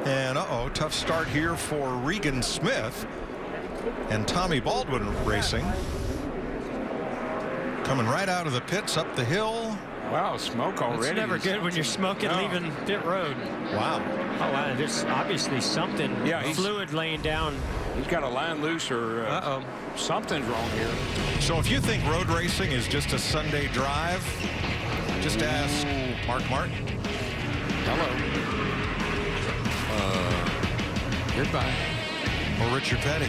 And tough start here for Regan Smith and Tommy Baldwin racing. Coming right out of the pits up the hill. Wow, smoke already. It's never good when you're smoking leaving pit road. Wow. Oh, wow, there's obviously something fluid laying down. He's got a line loose or something's wrong here. So if you think road racing is just a Sunday drive, just ask Mark Mart. Hello. Goodbye. Or Richard Petty.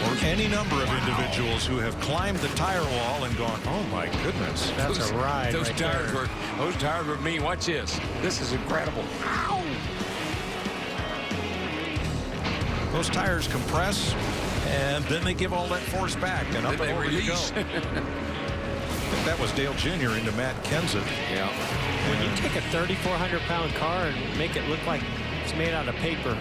Or any number of individuals who have climbed the tire wall and gone, oh my goodness. That's a ride. Those tires were mean. Watch this. This is incredible. Ow! Those tires compress and then they give all that force back and up and over you go. I think that was Dale Jr. into Matt Kenseth. Yeah. When you take a 3,400-pound car and make it look like it's made out of paper,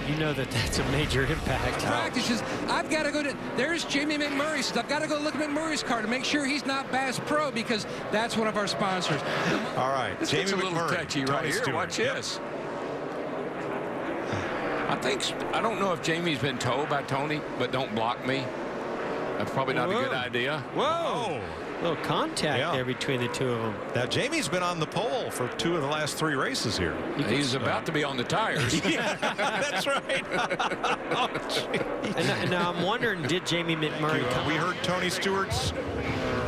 you know that that's a major impact. Practices. I've got to go to. There's Jamie McMurray. So I've got to go look at McMurray's car to make sure he's not Bass Pro because that's one of our sponsors. All right, This Jamie gets a little McMurray, touchy right Tony here. Stewart. Watch this. I don't know if Jamie's been told by Tony, but don't block me. That's probably not a good idea. Whoa. A little contact there between the two of them. Now, Jamie's been on the pole for 2 of the last 3 races here. He's about to be on the tires. That's right. And now I'm wondering, did Jamie McMurray come? We heard Tony Stewart's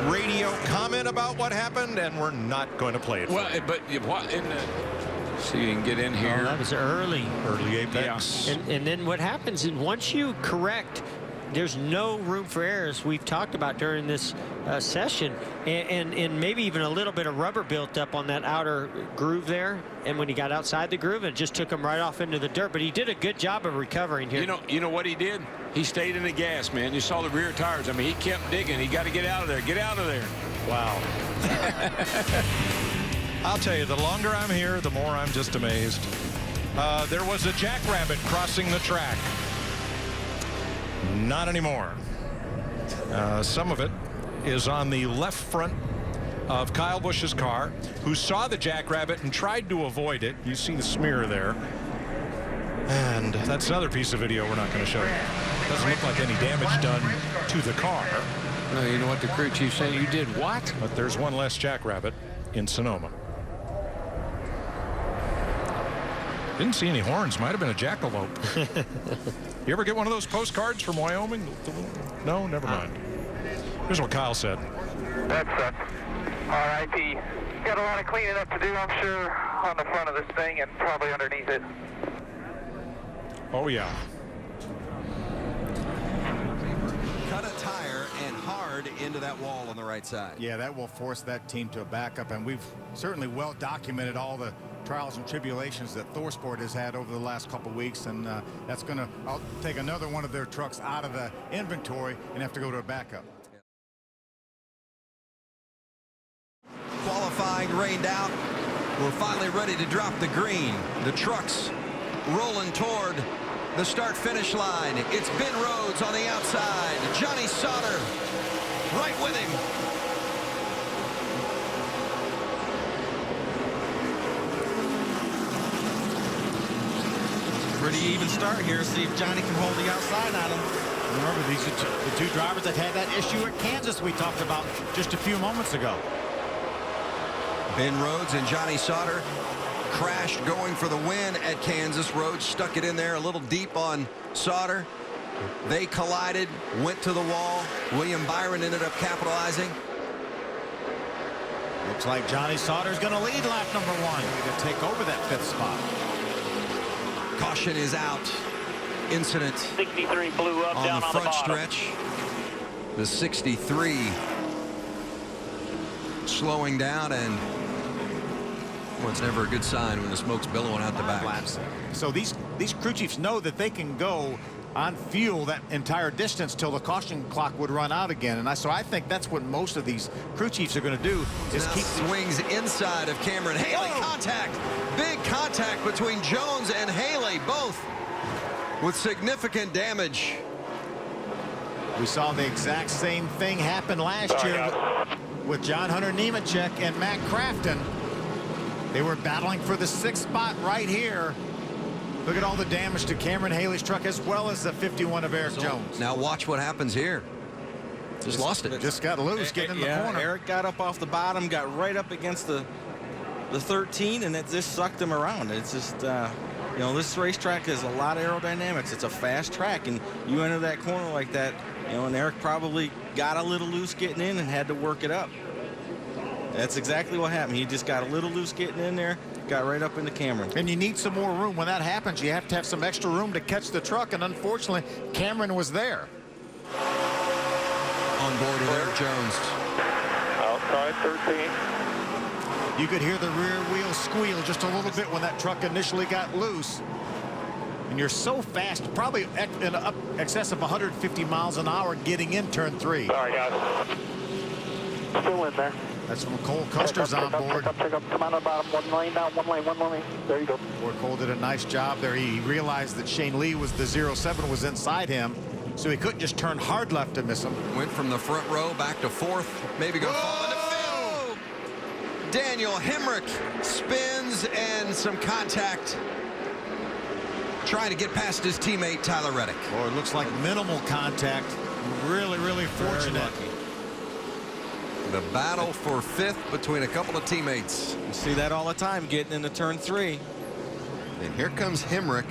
radio comment about what happened, and we're not going to play it. Well, but what in the... See, you can get in here. Oh, that was early. Early apex. Yeah. And then what happens is once you correct, there's no room for errors. We've talked about during this session, and maybe even a little bit of rubber built up on that outer groove there. And when he got outside the groove, it just took him right off into the dirt. But he did a good job of recovering here. You know what he did? He stayed in the gas, man. You saw the rear tires. I mean, he kept digging. He got to get out of there. Get out of there. Wow. I'll tell you, the longer I'm here, the more I'm just amazed. There was a jackrabbit crossing the track. Not anymore. Some of it is on the left front of Kyle Busch's car, who saw the jackrabbit and tried to avoid it. You see the smear there. And that's another piece of video we're not going to show you. Doesn't look like any damage done to the car. No, you know what the crew chief's saying? You did what? But there's one less jackrabbit in Sonoma. Didn't see any horns. Might have been a jackalope. You ever get one of those postcards from Wyoming? No, never mind. Here's what Kyle said. That sucks. R.I.P. Got a lot of cleaning up to do, I'm sure, on the front of this thing and probably underneath it. Oh, yeah. Cut a tire and hard into that wall on the right side. Yeah, that will force that team to a backup, and we've certainly well documented all the trials and tribulations that ThorSport has had over the last couple weeks, and that's going to take another one of their trucks out of the inventory and have to go to a backup. Qualifying rained out. We're finally ready to drop the green. The trucks rolling toward the start-finish line. It's Ben Rhodes on the outside. Johnny Sauter right with him. Pretty even start here. See if Johnny can hold the outside on him. Remember, these are the 2 drivers that had that issue at Kansas we talked about just a few moments ago. Ben Rhodes and Johnny Sauter crashed going for the win at Kansas. Rhodes stuck it in there a little deep on Sauter. They collided, went to the wall. William Byron ended up capitalizing. Looks like Johnny Sauter's going to lead lap number 1 to take over that 5th spot. Caution is out. Incident 63 blew up on down the on the front bottom. stretch. The 63 slowing down, and well, it's never a good sign when the smoke's billowing out the back. Laps. So these crew chiefs know that they can go on fuel that entire distance till the caution clock would run out again. And so I think that's what most of these crew chiefs are going to do is now keep swings inside of Cameron Haley. Contact, big contact between Jones and Haley, both with significant damage. We saw the exact same thing happen last year with John Hunter Nemechek and Matt Crafton. They were battling for the 6th spot right here. Look at all the damage to Cameron Haley's truck as well as the 51 of Eric Jones. Now watch what happens here. Just lost it. Just got loose, getting in the corner. Eric got up off the bottom, got right up against the 13, and it just sucked him around. It's just, you know, this racetrack has a lot of aerodynamics. It's a fast track, and you enter that corner like that, you know, and Eric probably got a little loose getting in and had to work it up. That's exactly what happened. He just got a little loose getting in there, got right up into Cameron. And you need some more room. When that happens, you have to have some extra room to catch the truck, and unfortunately, Cameron was there. On board with Eric Jones. Outside 13. You could hear the rear wheel squeal just a little bit when that truck initially got loose. And you're so fast, probably in excess of 150 miles an hour getting in turn 3. Sorry, guys. Still in there. That's from Cole Custer's on board. Check up. Come on the bottom. 1 lane down. 1 lane. 1 lane. There you go. Boy, Cole did a nice job there. He realized that Shane Lee was the 07 was inside him, so he couldn't just turn hard left to miss him. Went from the front row back to 4th. Maybe go fall into 5th. Daniel Hemrick spins and some contact. Trying to get past his teammate Tyler Reddick. Boy, it looks like minimal contact. Really, really fortunate. The battle for 5th between a couple of teammates. You see that all the time getting into turn 3. And here comes Hemrick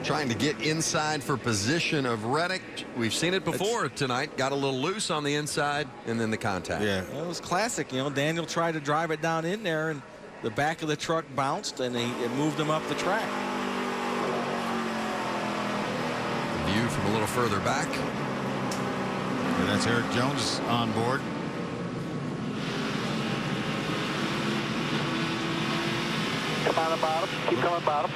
trying to get inside for position of Reddick. We've seen it before tonight. Got a little loose on the inside and then the contact. Yeah, it was classic. You know, Daniel tried to drive it down in there and the back of the truck bounced and it moved him up the track. The view from a little further back. And that's Eric Jones on board. Come on the bottom. Keep coming bottom.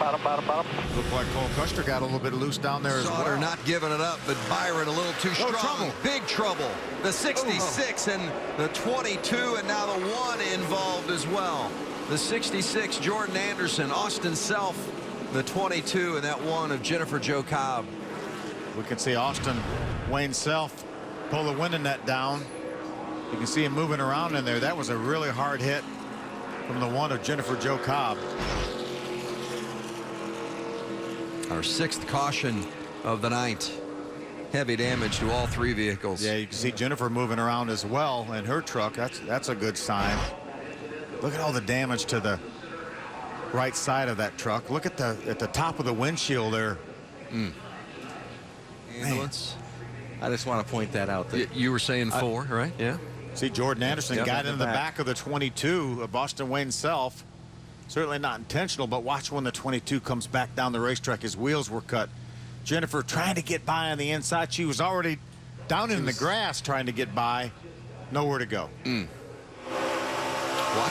Looked like Cole Custer got a little bit loose down there as Sauter well. not giving it up, but Byron a little too strong. Trouble. Big trouble. The 66 and the 22 and now the 1 involved as well. The 66, Jordan Anderson, Austin Self, the 22 and that 1 of Jennifer Jo Cobb. We can see Austin Wayne Self pull the window net down. You can see him moving around in there. That was a really hard hit from the 1 of Jennifer Jo Cobb. Our 6th caution of the night. Heavy damage to all 3 vehicles. Yeah, you can see Jennifer moving around as well in her truck. That's a good sign. Look at all the damage to the right side of that truck. Look at the top of the windshield there. Ambulance. I just want to point that out. You were saying 4, right? Yeah. See, Jordan Anderson Yep, got in into the the back back of the 22 of Austin Wayne Self. Certainly not intentional, but watch when the 22 comes back down the racetrack. His wheels were cut. Jennifer trying to get by on the inside. She was already down in the grass trying to get by. Nowhere to go. Watch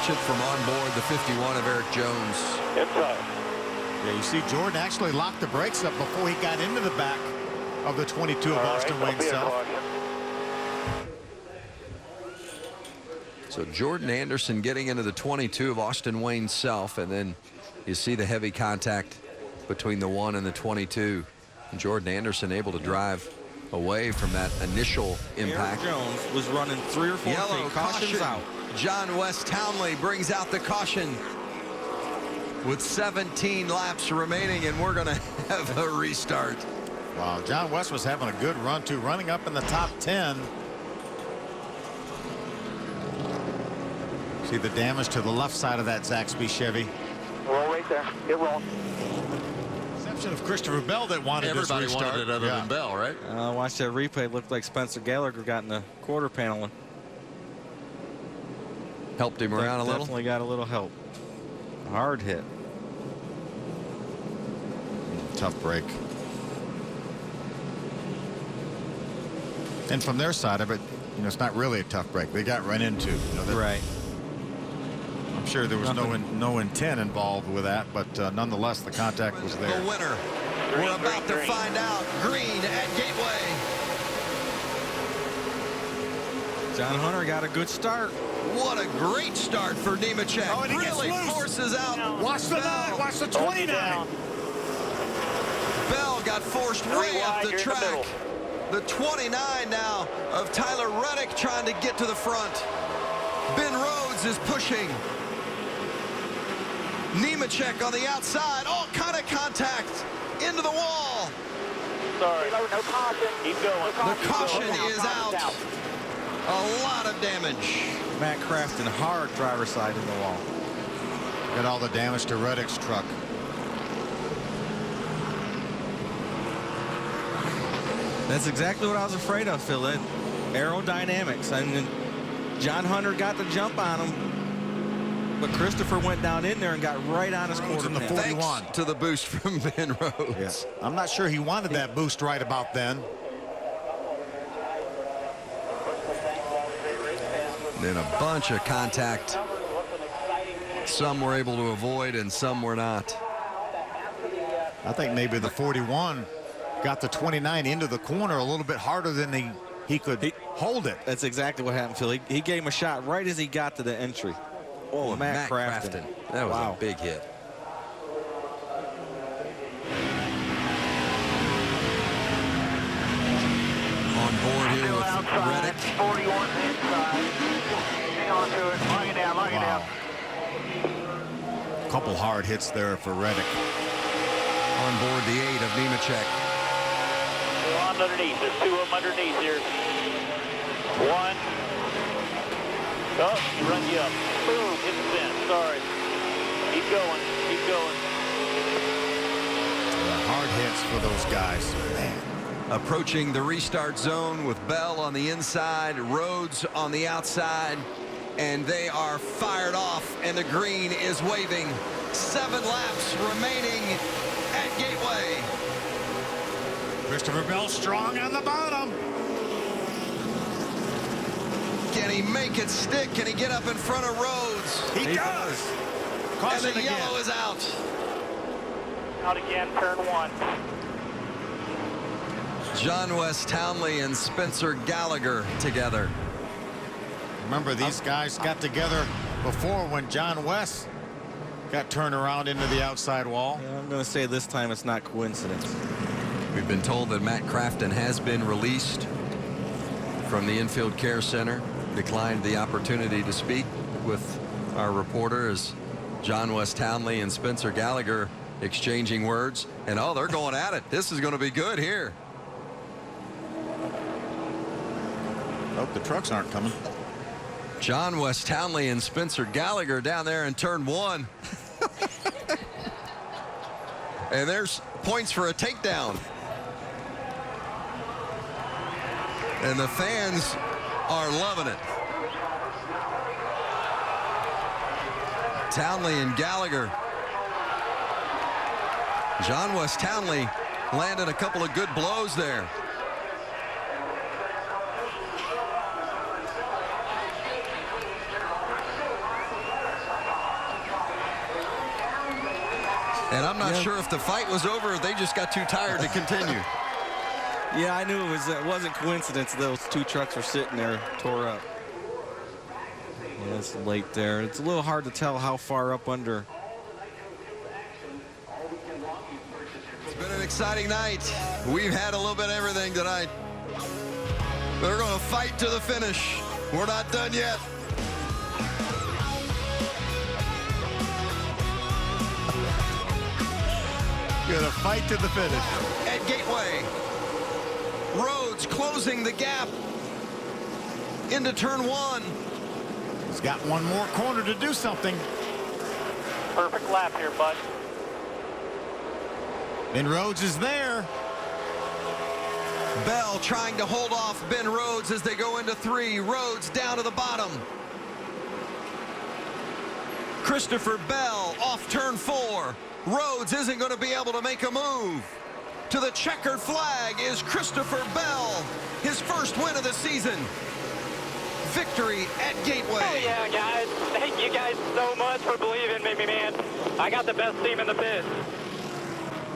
it from on board the 51 of Eric Jones. Inside. Yeah, you see Jordan actually locked the brakes up before he got into the back of the 22 of Austin Wayne Self. So Jordan Anderson getting into the 22 of Austin Wayne Self, and then you see the heavy contact between the 1 and the 22. And Jordan Anderson able to drive away from that initial impact. Eric Jones was running 3 or 4 Yellow feet. Caution's caution. out. John West Townley brings out the caution with 17 laps remaining, and we're going to have a restart. Wow, John West was having a good run too, running up in the top 10. See the damage to the left side of that Zaxby Chevy. Roll right there. Get rolling. Exception of Christopher Bell that wanted Everybody this restart. wanted it other than Bell, right? Watch that replay. It looked like Spencer Gallagher got in the quarter panel. Helped him around a little. Definitely got a little help. Hard hit. Tough break. And from their side of it, you know, it's not really a tough break. They got run into. You know, Right. I'm sure there was no intent involved with that, but nonetheless, the contact was there. The winner. We're about to find out. Green at Gateway. John Hunter got a good start. What a great start for Nemechek. Oh, and he gets really loose. forces out. Watch the 9, watch the 29. Bell got forced way up the track. The 29 now of Tyler Reddick trying to get to the front. Ben Rhodes is pushing. Nemechek on the outside. All kind of contact into the wall. Sorry. No caution. Keep going. The caution is out. A lot of damage. Matt Crafton hard driver's side in the wall. Got all the damage to Reddick's truck. That's exactly what I was afraid of, Phil. That aerodynamics. I mean, John Hunter got the jump on him, but Christopher went down in there and got right on his quarter in the panel. 41. Thanks to the boost from Ben Rhodes. Yes. I'm not sure he wanted that boost right about then. Then a bunch of contact. Some were able to avoid and some were not. I think maybe the 41 got the 29 into the corner a little bit harder than he could hold it. That's exactly what happened, Phil. He gave him a shot right as he got to the entry. Oh, Matt Crafton. That was a big hit. On board here with Reddick. 41 inside. Hang on to it. Lock it down. Lock it down. Couple hard hits there for Reddick. On board the 8 of Nemechek. Go on underneath. There's 2 of them underneath here. 1. Oh, he runs you up. Boom. Hit the fence. Sorry. Keep going. Keep going. Hard hits for those guys. Man. Approaching the restart zone with Bell on the inside, Rhodes on the outside, and they are fired off, and the green is waving. 7 laps remaining at Gateway. Christopher Bell strong on the bottom. Can he make it stick? Can he get up in front of Rhodes? He does. And Caution the again. yellow is out. Out again. Turn 1. John West Townley and Spencer Gallagher together. Remember, these guys got together before when John West got turned around into the outside wall. Yeah, I'm going to say this time it's not coincidence. We've been told that Matt Crafton has been released from the infield care center. Declined the opportunity to speak with our reporter as John West Townley and Spencer Gallagher exchanging words. And oh, they're going at it. This is going to be good here. Oh, the trucks aren't coming. John West Townley and Spencer Gallagher down there in turn 1. And there's points for a takedown. And the fans are loving it. Townley and Gallagher. John West Townley landed a couple of good blows there. And I'm not sure if the fight was over or they just got too tired to continue. Yeah, I knew it wasn't coincidence those 2 trucks were sitting there tore up. Yeah, it's late there. It's a little hard to tell how far up under. It's been an exciting night. We've had a little bit of everything tonight. They're going to fight to the finish. We're not done yet. Gonna fight to the finish. At Gateway, Rhodes closing the gap into turn 1. He's got one more corner to do something. Perfect lap here, bud. Ben Rhodes is there. Bell trying to hold off Ben Rhodes as they go into 3. Rhodes down to the bottom. Christopher Bell off turn 4. Rhodes isn't going to be able to make a move. To the checkered flag is Christopher Bell. His first win of the season. Victory at Gateway. Oh, yeah, guys. Thank you guys so much for believing in me, man. I got the best team in the pit.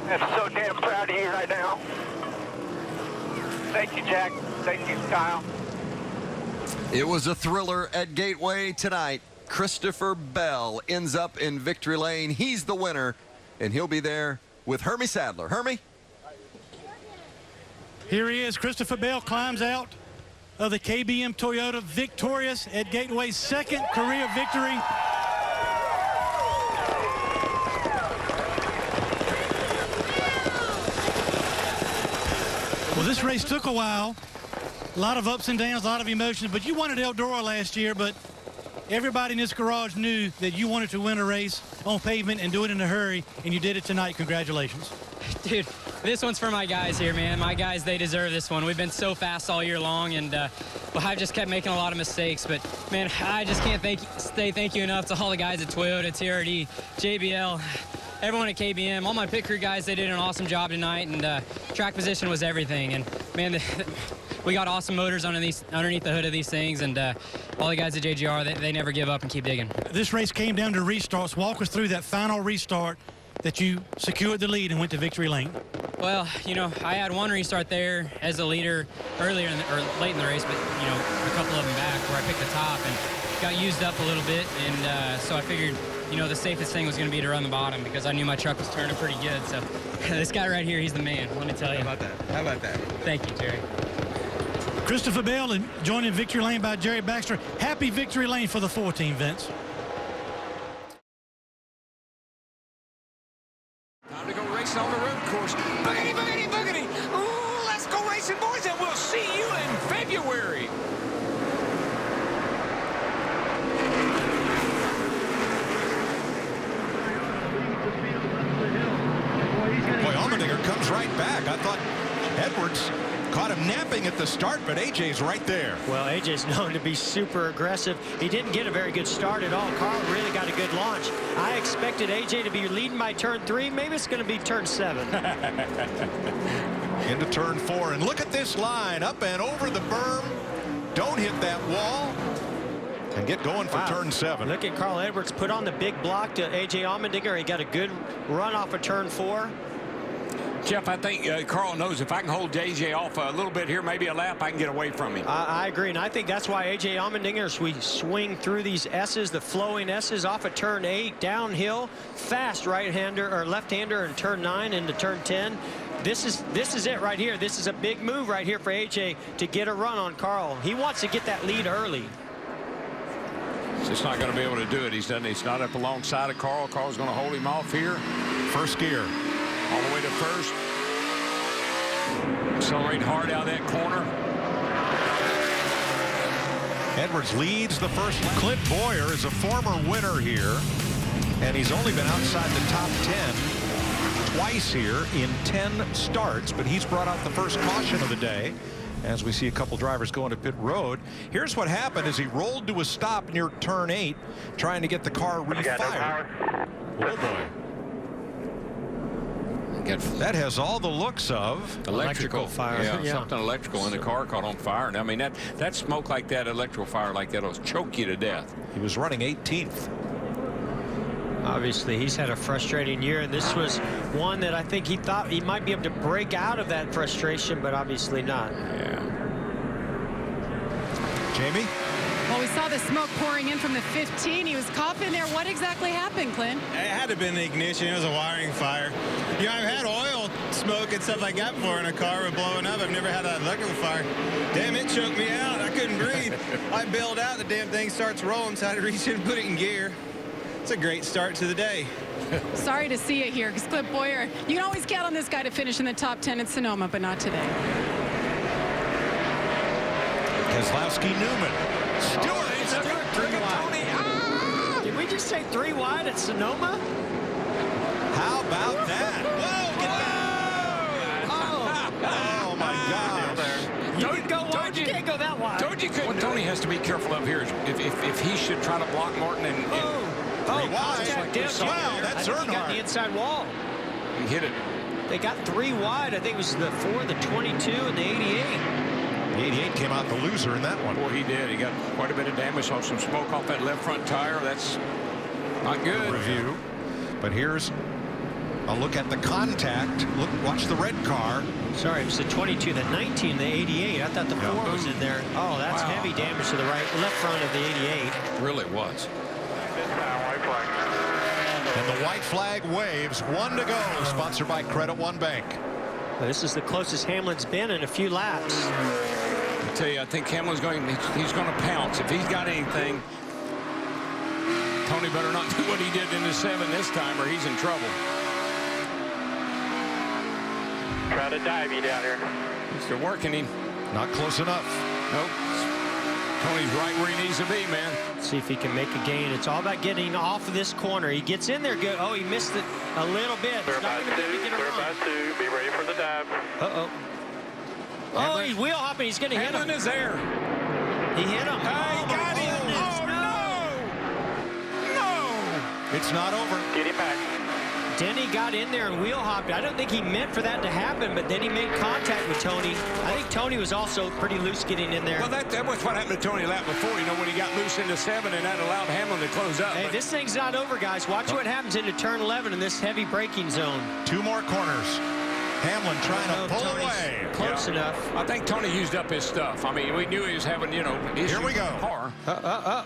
I'm so damn proud of you right now. Thank you, Jack. Thank you, Kyle. It was a thriller at Gateway tonight. Christopher Bell ends up in victory lane. He's the winner, and he'll be there with Hermie Sadler. Hermie? Here he is. Christopher Bell climbs out of the KBM Toyota, victorious at Gateway's second career victory. Well, this race took a while. A lot of ups and downs, a lot of emotions, but you won at Eldora last year, but everybody in this garage knew that you wanted to win a race on pavement and do it in a hurry, and you did it tonight. Congratulations. Dude, this one's for my guys here, man. My guys, they deserve this one. We've been so fast all year long, and well, I've just kept making a lot of mistakes. But, man, I just can't say thank you enough to all the guys at Toyota, TRD, JBL, everyone at KBM, all my pit crew guys. They did an awesome job tonight, and track position was everything. And, man, we got awesome motors underneath the hood of these things, and all the guys at JGR, they never give up and keep digging. This race came down to restarts. Walk us through that final restart that you secured the lead and went to victory lane. Well, you know, I had one restart there as a leader earlier or late in the race, but, you know, a couple of them back where I picked the top and got used up a little bit, and so I figured, you know, the safest thing was going to be to run the bottom because I knew my truck was turning pretty good. So this guy right here, he's the man, let me tell you. How about that? How about that? Thank you, Jerry. Christopher Bell and joined in victory lane by Jerry Baxter. Happy victory lane for the 4 team, Vince. Time to go racing on the road course. Boogity, boogity, boogity. Ooh, let's go racing, boys, and we'll see you in February. Boy, Allmendinger comes right back. I thought Edwards caught him napping at the start, but AJ's right there. Well, AJ's known to be super aggressive. He didn't get a very good start at all. Carl really got a good launch. I expected AJ to be leading by turn 3. Maybe it's going to be turn 7. Into turn 4, and look at this line up and over the berm. Don't hit that wall and get going for turn 7. Look at Carl Edwards put on the big block to AJ Allmendinger. He got a good run off of turn 4. Jeff, I think Carl knows if I can hold JJ off a little bit here, maybe a lap, I can get away from him. I agree, and I think that's why AJ Allmendinger, as we swing through these S's, the flowing S's off of turn 8, downhill, fast right-hander or left-hander in turn 9 into turn 10. This is it right here. This is a big move right here for AJ to get a run on Carl. He wants to get that lead early. He's just not going to be able to do it. He's not up alongside of Carl. Carl's going to hold him off here. First gear. All the way to first. Accelerate hard out of that corner. Edwards leads the first lap. Clint Boyer is a former winner here, and he's only been outside the top 10 twice here in 10 starts, but he's brought out the first caution of the day as we see a couple drivers going to pit road. Here's what happened as he rolled to a stop near turn 8, trying to get the car refired. Oh boy. That has all the looks of electrical fire. Yeah, something electrical in the car caught on fire. And I mean, that smoke like that, electrical fire like that, will choke you to death. He was running 18th. Obviously, he's had a frustrating year, and this was one that I think he thought he might be able to break out of that frustration, but obviously not. Yeah. Jamie? Well, we saw the smoke pouring in from the 15. He was coughing there. What exactly happened, Clint? It had to have been the ignition. It was a wiring fire. You know, I've had oil smoke and stuff like that before in a car with blowing up. I've never had that electrical fire. Damn, it choked me out. I couldn't breathe. I bailed out. The damn thing starts rolling, so I had to reach in and put it in gear. It's a great start to the day. Sorry to see it here, because Clint Boyer, you can always count on this guy to finish in the top 10 at Sonoma, but not today. Keselowski Newman. Stewart. Did we just say 3 wide at Sonoma? How about that? Whoa, get that! Oh, my gosh. You can go wide, you can't go that wide. What Tony has to be careful of here is if he should try to block Martin and wide. Wow, that's Earnhardt. He got the inside wall. He hit it. They got 3 wide. I think it was the 4, the 22, and the 88. The 88 came out the loser in that one. Boy, he did. He got quite a bit of damage off some smoke off that left front tire. That's not good. Review. But here's a look at the contact. Look, watch the red car. Sorry, it was the 22, the 19, the 88. I thought the 4 was in there. Oh, that's heavy damage to the left front of the 88. Really was. And the white flag waves. 1 to go. Sponsored by Credit One Bank. Well, this is the closest Hamlin's been in a few laps. I tell you, I think Hamlin's he's going to pounce. If he's got anything, Tony better not do what he did in the 7 this time, or he's in trouble. Try to dive you down here. They're working him. Not close enough. Nope. Tony's right where he needs to be, man. Let's see if he can make a gain. It's all about getting off of this corner. He gets in there good. Oh, he missed it a little bit. Clear by 2, clear by 2. Be ready for the dive. Uh-oh. Oh, he's wheel hopping. He's going to hit him. Hamlin is there. He hit him. Hey, got him. Oh, no. It's not over. Get him back. Denny got in there and wheel hopped. I don't think he meant for that to happen, but then he made contact with Tony. I think Tony was also pretty loose getting in there. Well, that was what happened to Tony lap before, you know, when he got loose into 7, and that allowed Hamlin to close up. Hey, this thing's not over, guys. Watch what happens into turn 11 in this heavy braking zone. 2 more corners. Hamlin trying to pull Tony's away. Close enough. I think Tony used up his stuff. I mean, we knew he was having, you know, issues Here we go. with the car.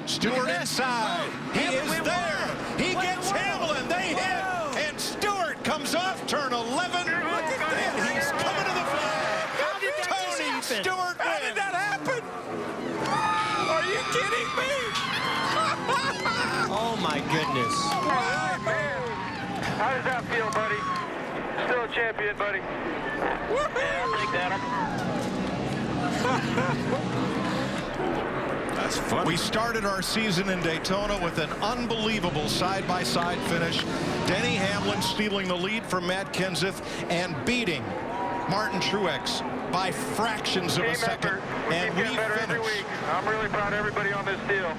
Stewart inside. He is there. He gets Hamlin. They hit. And Stewart comes off turn 11. Look at that. He's coming to the flag. How did that Tony Stewart How did that happen? Are you kidding me? Oh, my goodness. Hey, man. How does that feel, buddy? Still a champion, buddy. Yeah, I'll take that. That's funny. We started our season in Daytona with an unbelievable side-by-side finish. Denny Hamlin stealing the lead from Matt Kenseth and beating Martin Truex by fractions of a second. And we finished. I'm really proud of everybody on this deal.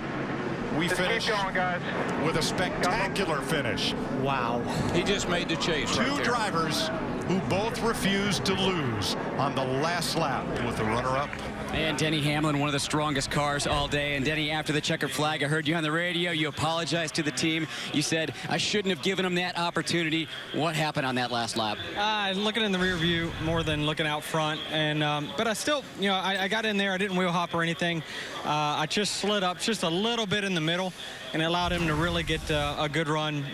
We Just finished keep going, guys. with a spectacular finish. Wow. He just made the chase. 2 drivers who both refused to lose on the last lap with the runner-up. And Denny Hamlin, one of the strongest cars all day. And Denny, after the checkered flag, I heard you on the radio. You apologized to the team. You said, I shouldn't have given him that opportunity. What happened on that last lap? Looking in the rear view more than looking out front. And but I still, you know, I got in there. I didn't wheel hop or anything. I just slid up just a little bit in the middle and allowed him to really get a good run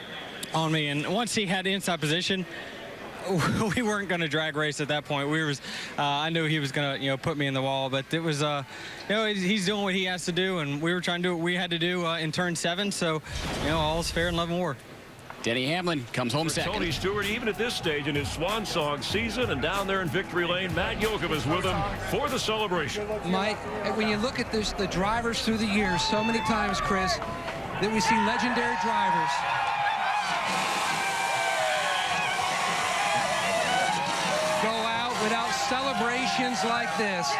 on me. And once he had inside position, we weren't going to drag race at that point. I knew he was going to, you know, put me in the wall, but it was, you know, he's doing what he has to do, and we were trying to do what we had to do in turn 7. So, you know, all's fair in love and war. Denny Hamlin comes home second. Tony Stewart, even at this stage in his swan song season, and down there in victory lane, Matt Yoakum is with him for the celebration. Mike, when you look at this, the drivers through the years, so many times, Chris, that we see legendary drivers go out without celebrations like this.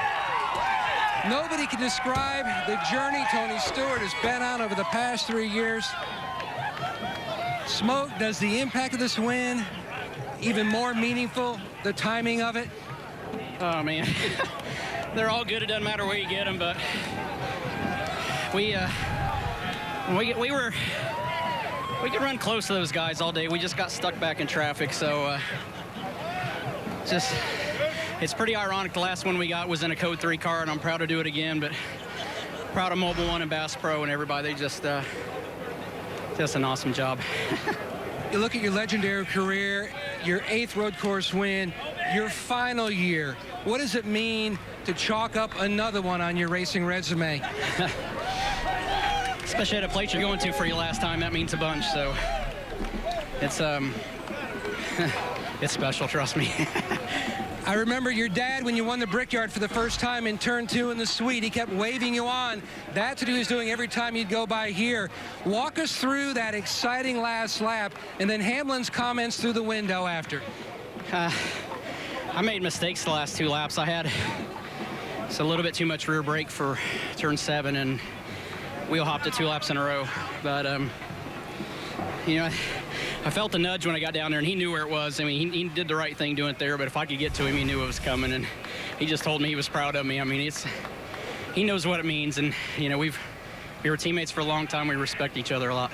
Nobody can describe the journey Tony Stewart has been on over the past 3 years. Smoke, does the impact of this win even more meaningful, the timing of it? Oh, man. They're all good. It doesn't matter where you get them, but we could run close to those guys all day. We just got stuck back in traffic, so it's pretty ironic. The last one we got was in a Code 3 car, and I'm proud to do it again, but proud of Mobile One and Bass Pro and everybody. They just an awesome job. You look at your legendary career, your 8th road course win, your final year. What does it mean to chalk up another one on your racing resume? Especially at a place you're going to for your last time, that means a bunch. So it's it's special, trust me. I remember your dad when you won the Brickyard for the first time in turn 2 in the suite. He kept waving you on. That's what he was doing every time you'd go by here. Walk us through that exciting last lap, and then Hamlin's comments through the window after. I made mistakes the last 2 laps. I had a little bit too much rear brake for turn 7 and wheel hopped it 2 laps in a row. But, you know, I felt the nudge when I got down there, and he knew where it was. I mean, he did the right thing doing it there, but if I could get to him, he knew it was coming, and he just told me he was proud of me. I mean, he knows what it means, and, you know, we were teammates for a long time. We respect each other a lot.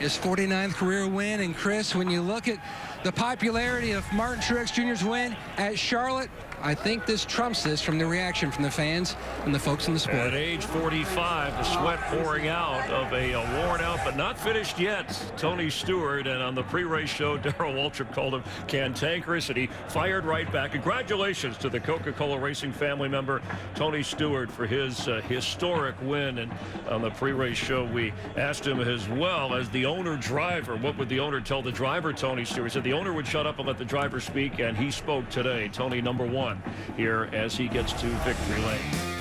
His 49th career win, and Chris, when you look at the popularity of Martin Truex Jr.'s win at Charlotte, I think this trumps this from the reaction from the fans and the folks in the sport. At age 45, the sweat pouring out of a worn out but not finished yet Tony Stewart. And on the pre-race show, Darrell Waltrip called him cantankerous, and he fired right back. Congratulations to the Coca-Cola Racing family member Tony Stewart for his historic win. And on the pre-race show, we asked him as well as the owner-driver, what would the owner tell the driver, Tony Stewart? He said the owner would shut up and let the driver speak, and he spoke today. Tony, number one here as he gets to victory lane.